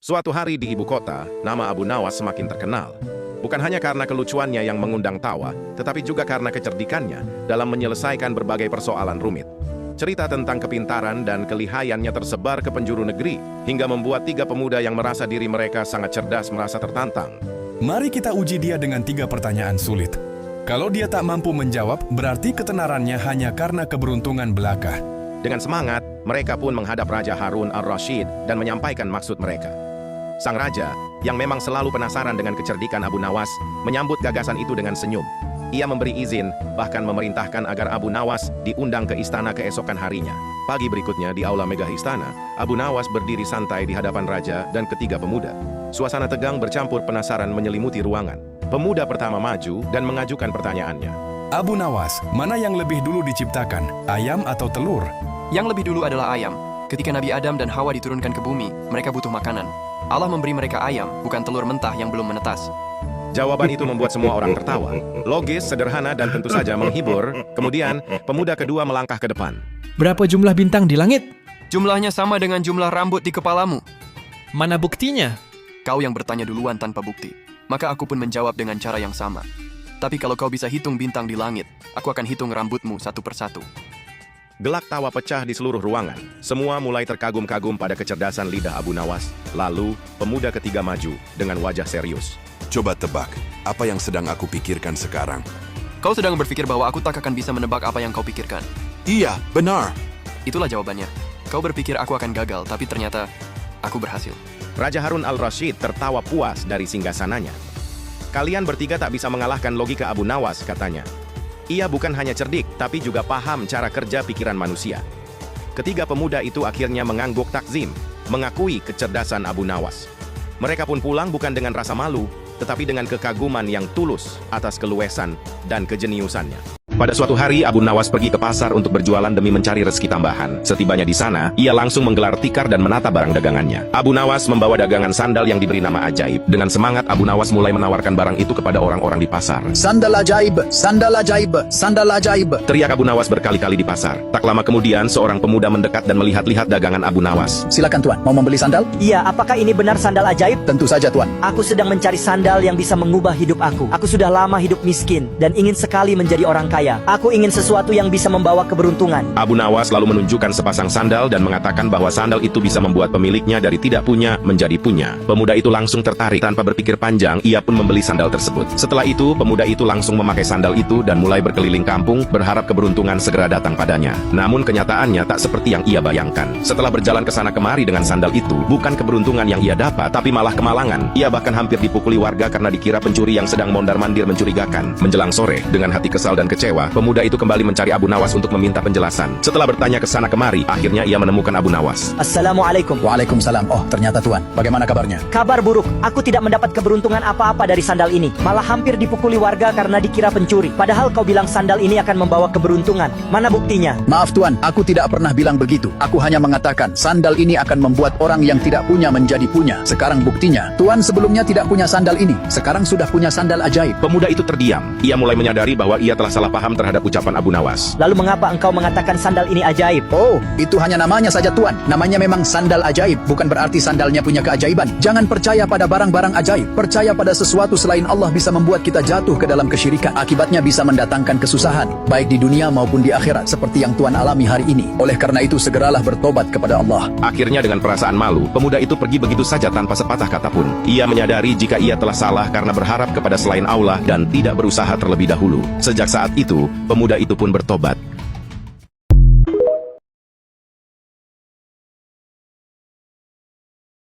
Suatu hari di ibu kota, nama Abu Nawas semakin terkenal. Bukan hanya karena kelucuannya yang mengundang tawa, tetapi juga karena kecerdikannya dalam menyelesaikan berbagai persoalan rumit. Cerita tentang kepintaran dan kelihayannya tersebar ke penjuru negeri, hingga membuat tiga pemuda yang merasa diri mereka sangat cerdas merasa tertantang. Mari kita uji dia dengan 3 pertanyaan sulit. Kalau dia tak mampu menjawab, berarti ketenarannya hanya karena keberuntungan belaka. Dengan semangat, mereka pun menghadap Raja Harun al-Rashid dan menyampaikan maksud mereka. Sang raja, yang memang selalu penasaran dengan kecerdikan Abu Nawas, menyambut gagasan itu dengan senyum. Ia memberi izin, bahkan memerintahkan agar Abu Nawas diundang ke istana keesokan harinya. Pagi berikutnya di aula megah istana, Abu Nawas berdiri santai di hadapan raja dan ketiga pemuda. Suasana tegang bercampur penasaran menyelimuti ruangan. Pemuda pertama maju dan mengajukan pertanyaannya. Abu Nawas, mana yang lebih dulu diciptakan, ayam atau telur? Yang lebih dulu adalah ayam. Ketika Nabi Adam dan Hawa diturunkan ke bumi, mereka butuh makanan. Allah memberi mereka ayam, bukan telur mentah yang belum menetas. Jawaban itu membuat semua orang tertawa. Logis, sederhana, dan tentu saja menghibur. Kemudian, pemuda kedua melangkah ke depan. Berapa jumlah bintang di langit? Jumlahnya sama dengan jumlah rambut di kepalamu. Mana buktinya? Kau yang bertanya duluan tanpa bukti. Maka aku pun menjawab dengan cara yang sama. Tapi kalau kau bisa hitung bintang di langit, aku akan hitung rambutmu satu persatu. Gelak tawa pecah di seluruh ruangan. Semua mulai terkagum-kagum pada kecerdasan lidah Abu Nawas. Lalu, pemuda ketiga maju dengan wajah serius. Coba tebak, apa yang sedang aku pikirkan sekarang? Kau sedang berpikir bahwa aku tak akan bisa menebak apa yang kau pikirkan. Iya, benar. Itulah jawabannya. Kau berpikir aku akan gagal, tapi ternyata aku berhasil. Raja Harun al-Rashid tertawa puas dari singgasananya. Kalian bertiga tak bisa mengalahkan logika Abu Nawas, katanya. Ia bukan hanya cerdik, tapi juga paham cara kerja pikiran manusia. Ketiga pemuda itu akhirnya mengangguk takzim, mengakui kecerdasan Abu Nawas. Mereka pun pulang bukan dengan rasa malu, tetapi dengan kekaguman yang tulus atas keluesan dan kejeniusannya. Pada suatu hari, Abu Nawas pergi ke pasar untuk berjualan demi mencari rezeki tambahan. Setibanya di sana, ia langsung menggelar tikar dan menata barang dagangannya. Abu Nawas membawa dagangan sandal yang diberi nama ajaib. Dengan semangat, Abu Nawas mulai menawarkan barang itu kepada orang-orang di pasar. Sandal ajaib, sandal ajaib, sandal ajaib. Teriak Abu Nawas berkali-kali di pasar. Tak lama kemudian, seorang pemuda mendekat dan melihat-lihat dagangan Abu Nawas. Silakan tuan, mau membeli sandal? Iya, apakah ini benar sandal ajaib? Tentu saja tuan. Aku sedang mencari sandal yang bisa mengubah hidup aku. Aku sudah lama hidup miskin dan ingin sekali menjadi orang kaya. Aku ingin sesuatu yang bisa membawa keberuntungan. Abu Nawas lalu menunjukkan sepasang sandal dan mengatakan bahwa sandal itu bisa membuat pemiliknya dari tidak punya menjadi punya. Pemuda itu langsung tertarik. Tanpa berpikir panjang, ia pun membeli sandal tersebut. Setelah itu, pemuda itu langsung memakai sandal itu dan mulai berkeliling kampung, berharap keberuntungan segera datang padanya. Namun kenyataannya tak seperti yang ia bayangkan. Setelah berjalan ke sana kemari dengan sandal itu, bukan keberuntungan yang ia dapat, tapi malah kemalangan. Ia bahkan hampir dipukuli warga karena dikira pencuri yang sedang mondar-mandir mencurigakan. Menjelang sore, dengan hati kesal dan kecewa, pemuda itu kembali mencari Abu Nawas untuk meminta penjelasan. Setelah bertanya ke sana kemari, akhirnya ia menemukan Abu Nawas. Assalamualaikum. Waalaikumsalam. Oh, ternyata tuan. Bagaimana kabarnya? Kabar buruk. Aku tidak mendapat keberuntungan apa-apa dari sandal ini. Malah hampir dipukuli warga karena dikira pencuri. Padahal kau bilang sandal ini akan membawa keberuntungan. Mana buktinya? Maaf tuan, aku tidak pernah bilang begitu. Aku hanya mengatakan sandal ini akan membuat orang yang tidak punya menjadi punya. Sekarang buktinya, tuan sebelumnya tidak punya sandal ini. Sekarang sudah punya sandal ajaib. Pemuda itu terdiam. Ia mulai menyadari bahwa ia telah salah paham terhadap ucapan Abu Nawas. Lalu mengapa engkau mengatakan sandal ini ajaib? Oh, itu hanya namanya saja tuan. Namanya memang sandal ajaib, bukan berarti sandalnya punya keajaiban. Jangan percaya pada barang-barang ajaib. Percaya pada sesuatu selain Allah bisa membuat kita jatuh ke dalam kesyirikan. Akibatnya bisa mendatangkan kesusahan, baik di dunia maupun di akhirat, seperti yang tuan alami hari ini. Oleh karena itu, segeralah bertobat kepada Allah. Akhirnya dengan perasaan malu, pemuda itu pergi begitu saja tanpa sepatah kata pun. Ia menyadari jika ia telah salah karena berharap kepada selain Allah dan tidak berusaha terlebih dahulu. Sejak saat itu, pemuda itu pun bertobat.